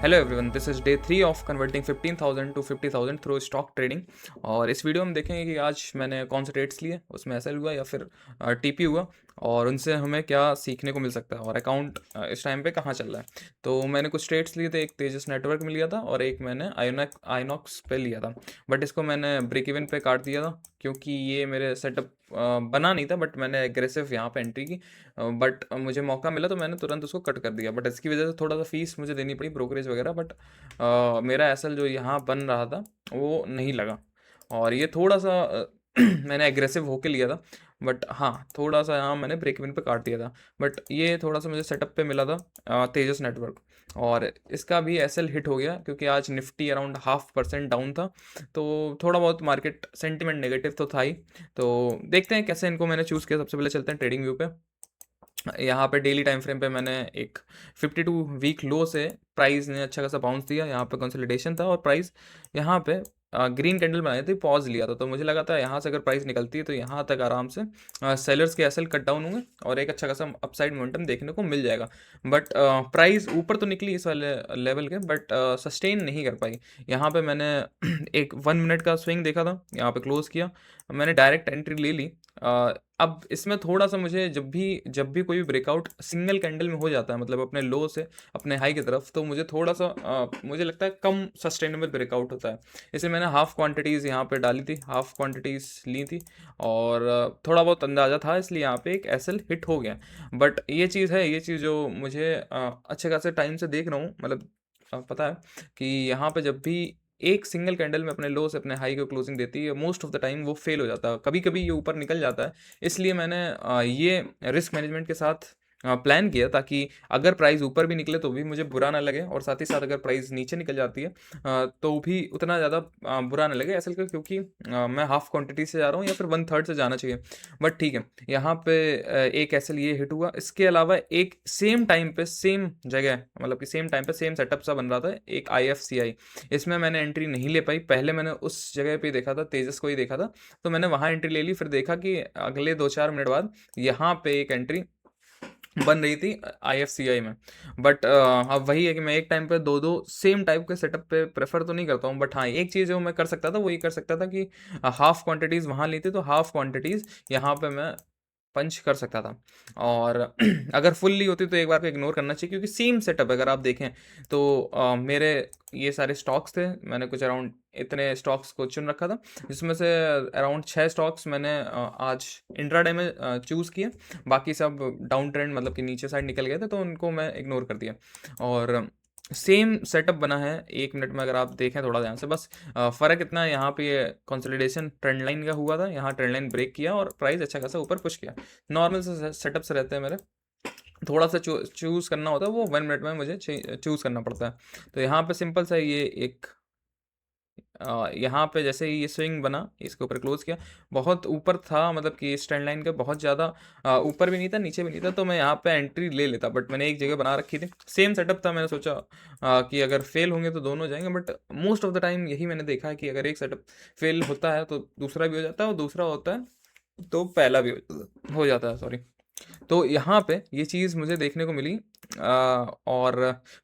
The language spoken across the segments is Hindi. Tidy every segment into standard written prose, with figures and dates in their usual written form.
Hello everyone, this is day 3 of converting 15,000 to 50,000 through stock trading. और इस वीडियो में देखेंगे कि आज मैंने कौन से ट्रेड्स लिए, उसमें एसएल हुआ या फिर टीपी हुआ, और उनसे हमें क्या सीखने को मिल सकता है, और अकाउंट इस टाइम पे कहाँ चल रहा है। तो मैंने कुछ ट्रेड्स लिए थे, एक तेजस नेटवर्क में लिया था और एक मैंने आइनॉक्स पे लिया था। बट इसको मैंने ब्रेक इवन पे काट दिया था क्योंकि ये मेरे सेटअप बना नहीं था, बट मैंने एग्रेसिव यहाँ पे एंट्री की। बट मुझे मौका मिला तो मैंने तुरंत उसको कट कर दिया, बट इसकी वजह से थोड़ा सा फीस मुझे देनी पड़ी, ब्रोकरेज वगैरह। बट मेरा एसएल जो यहाँ बन रहा था वो नहीं लगा, और ये थोड़ा सा मैंने एग्रेसिव होके लिया था। बट हाँ, थोड़ा सा यहाँ मैंने ब्रेक इवन पे काट दिया था। बट ये थोड़ा सा मुझे सेटअप पे मिला था तेजस नेटवर्क, और इसका भी एसएल हिट हो गया क्योंकि आज निफ्टी अराउंड 0.5% डाउन था। तो थोड़ा बहुत मार्केट सेंटिमेंट नेगेटिव तो था ही। तो देखते हैं कैसे इनको मैंने चूज़ किया। सबसे पहले चलते हैं ट्रेडिंग व्यू पे। यहाँ पे डेली टाइम फ्रेम पे मैंने एक 52 वीक लो से प्राइस ने अच्छा खासा बाउंस दिया। यहाँ पे कंसोलिडेशन था और प्राइस यहाँ पे ग्रीन कैंडल बनाई थी, पॉज लिया था। तो मुझे लगा था यहाँ से अगर प्राइस निकलती है तो यहाँ तक आराम से सेलर्स के एसएल कट डाउन होंगे और एक अच्छा खासा अपसाइड मोमेंटम देखने को मिल जाएगा। बट प्राइस ऊपर तो निकली इस वाले लेवल के, बट सस्टेन नहीं कर पाई। यहाँ पे मैंने एक 1 मिनट का स्विंग देखा था, यहाँ पे क्लोज किया, मैंने डायरेक्ट एंट्री ले ली। अब इसमें थोड़ा सा मुझे जब भी कोई भी ब्रेकआउट सिंगल कैंडल में हो जाता है, मतलब अपने लो से अपने हाई की तरफ, तो मुझे थोड़ा सा मुझे लगता है कम सस्टेनेबल ब्रेकआउट होता है। इसलिए मैंने हाफ क्वांटिटीज़ यहाँ पे डाली थी, हाफ क्वांटिटीज़ ली थी, और थोड़ा बहुत अंदाज़ा था, इसलिए यहाँ पे एक एसएल हिट हो गया। बट ये चीज़ है, ये चीज़ जो मुझे अच्छे खासे टाइम से देख रहा हूँ, मतलब पता है कि यहाँ पे जब भी एक सिंगल कैंडल में अपने लो से अपने हाई को क्लोजिंग देती है, मोस्ट ऑफ द टाइम वो फेल हो जाता है। कभी कभी ये ऊपर निकल जाता है। इसलिए मैंने ये रिस्क मैनेजमेंट के साथ प्लान किया, ताकि अगर प्राइस ऊपर भी निकले तो भी मुझे बुरा ना लगे, और साथ ही साथ अगर प्राइस नीचे निकल जाती है तो भी उतना ज़्यादा बुरा ना लगे असल का, क्योंकि मैं हाफ क्वांटिटी से जा रहा हूँ, या फिर 1/3 से जाना चाहिए। बट ठीक है, यहाँ पे एक एसएल ये हिट हुआ। इसके अलावा एक सेम टाइम पे सेम जगह, मतलब कि सेम टाइम पे सेम सेटअप सा बन रहा था, एक आईएफसीआई। इसमें मैंने एंट्री नहीं ले पाई। पहले मैंने उस जगह पे देखा था, तेजस को ही देखा था, तो मैंने वहाँ एंट्री ले ली। फिर देखा कि अगले 2-4 मिनट बाद यहाँ पे एक एंट्री बन रही थी आईएफसीआई में। बट अब वही है कि मैं एक टाइम पे दो दो सेम टाइप के सेटअप पे प्रेफर तो नहीं करता हूँ। बट हाँ, एक चीज़ जो मैं कर सकता था वो ये कर सकता था कि हाफ क्वांटिटीज़ वहाँ ली थी, तो हाफ क्वांटिटीज़ यहाँ पे मैं पंच कर सकता था। और अगर फुल्ली होती तो एक बार को इग्नोर करना चाहिए, क्योंकि सेम सेटअप अगर आप देखें तो मेरे ये सारे स्टॉक्स थे। मैंने कुछ अराउंड इतने स्टॉक्स को चुन रखा था, जिसमें से अराउंड 6 स्टॉक्स मैंने आज इंट्राडे में चूज़ किए। बाकी सब डाउन ट्रेंड, मतलब कि नीचे साइड निकल गए थे, तो उनको मैं इग्नोर कर दिया। और सेम सेटअप बना है 1 मिनट में, अगर आप देखें थोड़ा ध्यान से। बस फ़र्क इतना है, यहाँ पे ये कंसोलिडेशन ट्रेंड लाइन का हुआ था, यहाँ ट्रेंड लाइन ब्रेक किया और प्राइस अच्छा खासा ऊपर पुश किया। नॉर्मल से सेटअप्स रहते हैं मेरे, थोड़ा सा चूज़ करना होता है, वो 1 मिनट में मुझे चूज़ करना पड़ता है। तो यहाँ पे सिंपल सा ये एक यहाँ पे जैसे ही ये स्विंग बना, इसके ऊपर क्लोज किया, बहुत ऊपर था, मतलब कि इस ट्रेंड लाइन के बहुत ज़्यादा ऊपर भी नहीं था, नीचे भी नहीं था, तो मैं यहाँ पे एंट्री ले लेता। बट मैंने एक जगह बना रखी थी, सेम सेटअप था। मैंने सोचा कि अगर फेल होंगे तो दोनों जाएंगे, but most of the time यही मैंने देखा है कि अगर एक सेटअप फेल होता है तो दूसरा भी हो जाता है, और दूसरा होता है तो पहला भी हो जाता है, सॉरी। तो यहाँ पे ये चीज़ मुझे देखने को मिली। और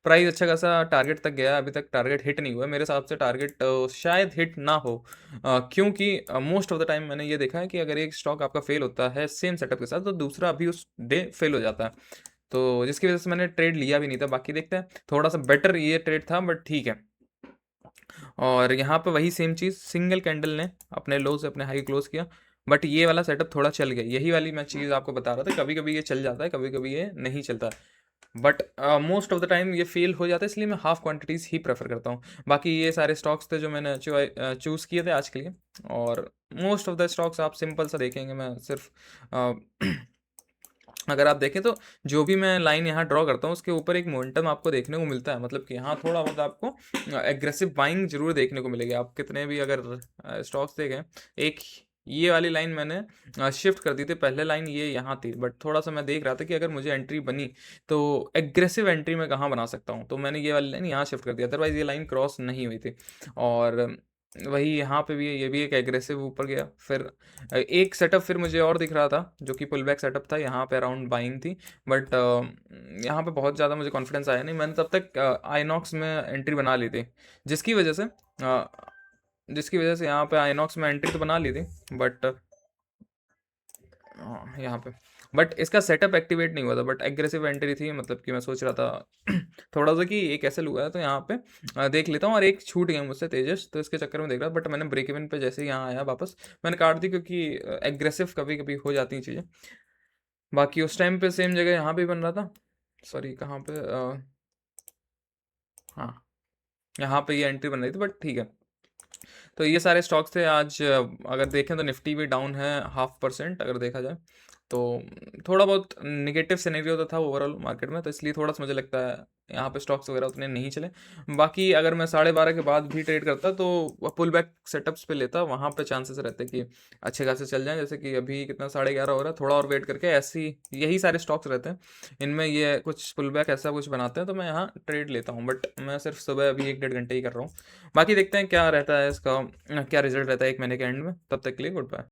प्राइस अच्छा खासा टारगेट तक गया, अभी तक टारगेट हिट नहीं हुआ है। मेरे हिसाब से टारगेट शायद हिट ना हो, क्योंकि मोस्ट ऑफ द टाइम मैंने ये देखा है कि अगर एक स्टॉक आपका फेल होता है सेम सेटअप के साथ, तो दूसरा भी उस डे फेल हो जाता है। तो जिसकी वजह से मैंने ट्रेड लिया भी नहीं था। बाकी देखते हैं, थोड़ा सा बेटर ये ट्रेड था, बट ठीक है। और यहाँ पे वही सेम चीज़, सिंगल कैंडल ने अपने लो से अपने हाई क्लोज किया, बट ये वाला सेटअप थोड़ा चल गया। यही वाली मैं चीज़ आपको बता रहा था, कभी कभी ये चल जाता है, कभी कभी ये नहीं चलता। But most of the time ये फेल हो जाता है, इसलिए मैं हाफ क्वांटिटीज़ ही प्रेफर करता हूँ। बाकी ये सारे स्टॉक्स थे जो मैंने चूज़ किए थे आज के लिए। और मोस्ट ऑफ द स्टॉक्स आप सिंपल सा देखेंगे, मैं सिर्फ अगर आप देखें तो जो भी मैं लाइन यहाँ ड्रॉ करता हूँ उसके ऊपर एक मोमेंटम आपको देखने को मिलता है। मतलब कि यहाँ थोड़ा बहुत आपको एग्रेसिव बाइंग जरूर देखने को मिलेगी। आप कितने भी अगर स्टॉक्स देखें, एक ये वाली लाइन मैंने शिफ्ट कर दी थी। पहले लाइन ये यहाँ थी, बट थोड़ा सा मैं देख रहा था कि अगर मुझे एंट्री बनी तो एग्रेसिव एंट्री मैं कहाँ बना सकता हूँ, तो मैंने ये वाली लाइन यहाँ शिफ्ट कर दिया, अदरवाइज ये लाइन क्रॉस नहीं हुई थी। और वही यहाँ पे भी है, ये भी एक एग्रेसिव ऊपर गया। फिर एक सेटअप फिर मुझे और दिख रहा था जो कि पुल बैक सेटअप था, यहाँ पे अराउंड बाइंग थी। बट यहाँ पे बहुत ज़्यादा मुझे कॉन्फिडेंस आया नहीं, मैंने तब तक आइनॉक्स में एंट्री बना ली थी, जिसकी वजह से जिसकी वजह से यहाँ पे आइनॉक्स में एंट्री तो बना ली थी। बट हाँ यहाँ पे, बट इसका सेटअप एक्टिवेट नहीं हुआ था, बट एग्रेसिव एंट्री थी, मतलब कि मैं सोच रहा था थोड़ा सा कि एक ऐसे लुआ है तो यहाँ पे देख लेता हूँ। और एक छूट गया मुझसे तेजस, तो इसके चक्कर में देख रहा, बट मैंने ब्रेक इवन पे जैसे ही यहाँ आया वापस मैंने काट दी, क्योंकि एग्रेसिव कभी कभी हो जाती हैं चीज़ें। बाकी उस टाइम पे सेम जगह यहाँ पे बन रहा था, सॉरी कहाँ पे हाँ यहाँ पे ये एंट्री बन रही थी, बट ठीक है। तो ये सारे स्टॉक्स थे आज। अगर देखें तो निफ्टी भी डाउन है 0.5% अगर देखा जाए तो। थोड़ा बहुत निगेटिव सिनेरियो तो था ओवरऑल मार्केट में, तो इसलिए थोड़ा सा मुझे लगता है यहाँ पे स्टॉक्स वगैरह उतने नहीं चले। बाकी अगर मैं 12:30 के बाद भी ट्रेड करता तो पुल बैक सेटअप्स पे लेता, वहाँ पे चांसेस रहते कि अच्छे खासे चल जाएं। जैसे कि अभी कितना 11:30 हो रहा है, थोड़ा और वेट करके ऐसी यही सारे स्टॉक्स रहते हैं, इनमें ये कुछ पुल बैक ऐसा कुछ बनाते हैं तो मैं यहाँ ट्रेड लेता हूँ। बट मैं सिर्फ सुबह अभी 1-1.5 घंटे ही कर रहा हूँ। बाकी देखते हैं क्या रहता है इसका, क्या रिजल्ट रहता है 1 महीने के एंड में। तब तक के लिए गुड बाय।